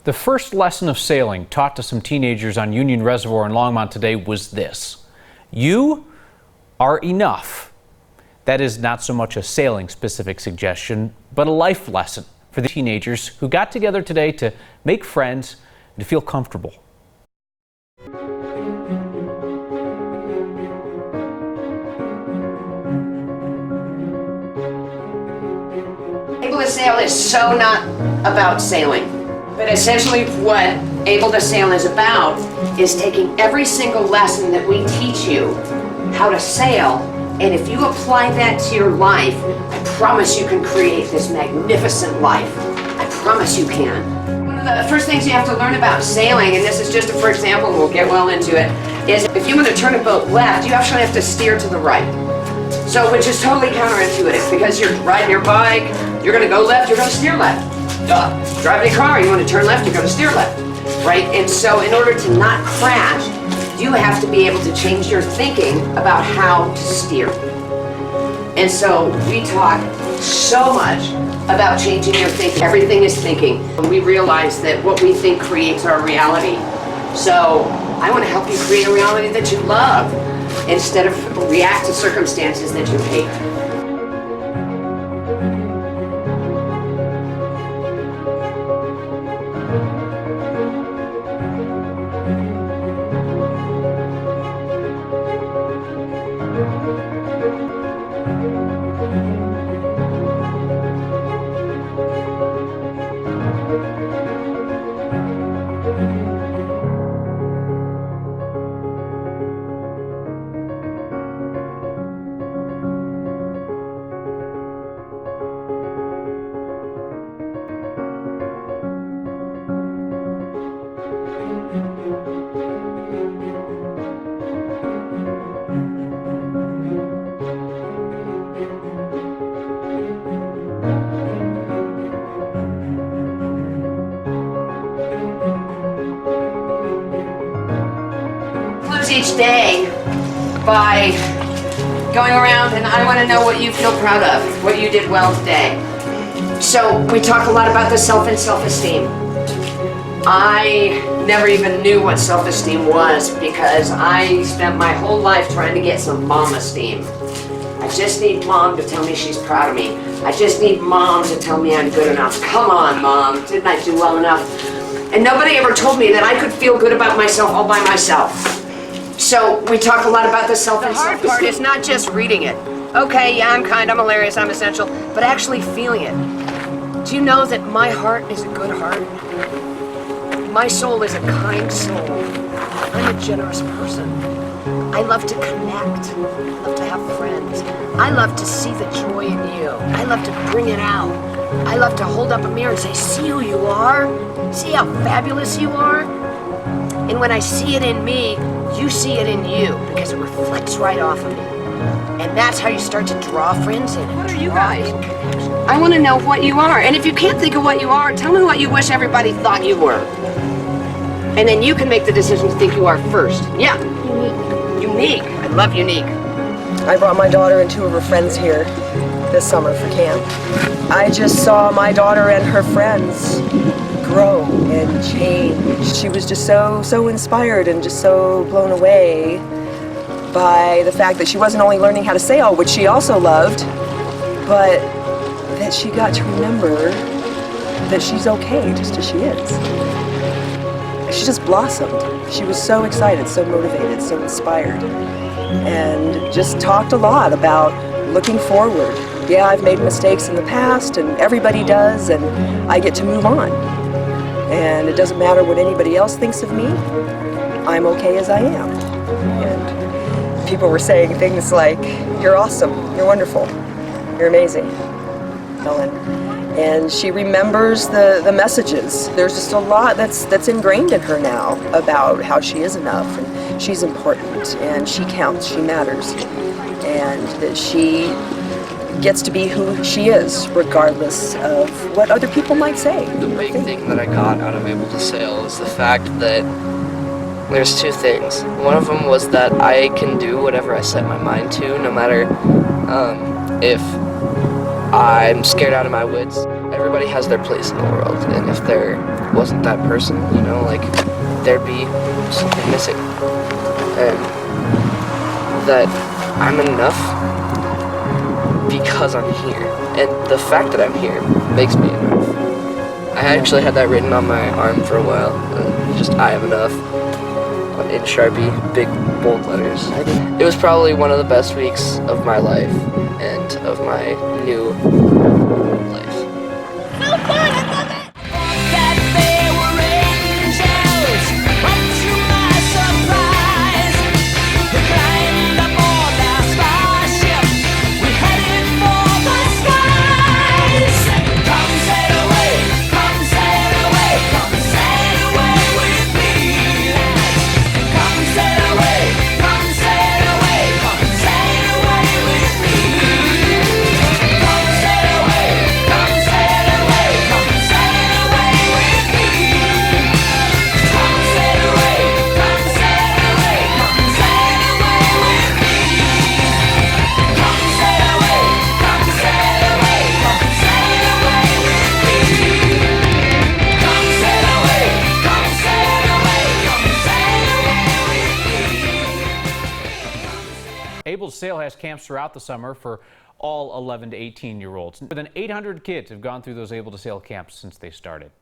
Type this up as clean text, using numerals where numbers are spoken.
The first lesson of sailing taught to some teenagers on Union Reservoir in Longmont today was this: you are enough. That is not so much a sailing-specific suggestion, but a life lesson for the teenagers who got together today to make friends and to feel comfortable. Able to Sail is so not about sailing, but essentially what Able to Sail is about is taking every single lesson that we teach you how to sail, and if you apply that to your life, I promise you can create this magnificent life. I promise you can. One of the first things you have to learn about sailing, and this is just for example, we'll get well into it, is if you want to turn a boat left, you actually have to steer to the right. So, which is totally counterintuitive, because you're riding your bike, you're going to go left, you're going to steer left. Duh. Driving a car, you want to turn left, you're going to steer left, right? And so in order to not crash, you have to be able to change your thinking about how to steer. And so we talk so much about changing your thinking. Everything is thinking. And we realize that what we think creates our reality. So I want to help you create a reality that you love, instead of react to circumstances that you hate. Each day by going around, and I want to know what you feel proud of, what you did well today. So we talk a lot about the self and self-esteem. I never even knew what self-esteem was, because I spent my whole life trying to get some mom esteem. I just need mom to tell me she's proud of me. I just need mom to tell me I'm good enough. Come on, mom, didn't I do well enough? And nobody ever told me that I could feel good about myself all by myself. So we talk a lot about the self and self-esteem. The hard part is not just reading it. Okay, yeah, I'm kind, I'm hilarious, I'm essential, but actually feeling it. Do you know that my heart is a good heart? My soul is a kind soul. I'm a generous person. I love to connect. I love to have friends. I love to see the joy in you. I love to bring it out. I love to hold up a mirror and say, see who you are? See how fabulous you are? And when I see it in me, you see it in you, because it reflects right off of me. And that's how you start to draw friends in. What are you guys? I want to know what you are. And if you can't think of what you are, tell me what you wish everybody thought you were. And then you can make the decision to think you are first. Yeah. Unique. Unique. I love unique. I brought my daughter and two of her friends here this summer for camp. I just saw my daughter and her friends grow and change. She was just so inspired and just so blown away by the fact that she wasn't only learning how to sail, which she also loved, but that she got to remember that she's okay just as she is. She just blossomed. She was so excited, so motivated, so inspired, and just talked a lot about looking forward. Yeah, I've made mistakes in the past, and everybody does, and I get to move on. And it doesn't matter what anybody else thinks of me, I'm okay as I am. And people were saying things like, you're awesome, you're wonderful, you're amazing, Helen. And she remembers the messages. There's just a lot that's ingrained in her now about how she is enough, and she's important, and she counts, she matters, and that she gets to be who she is, regardless of what other people might say. The big thing that I got out of Able to Sail is the fact that there's two things. One of them was that I can do whatever I set my mind to, no matter if I'm scared out of my wits. Everybody has their place in the world, and if they're wasn't that person, you know, like there'd be something missing. And that I'm enough because I'm here. And the fact that I'm here makes me enough. I actually had that written on my arm for a while. Just I am enough. In Sharpie, big bold letters. It was probably one of the best weeks of my life and of my new life. Able to Sail has camps throughout the summer for all 11 to 18-year-olds. More than 800 kids have gone through those Able to Sail camps since they started.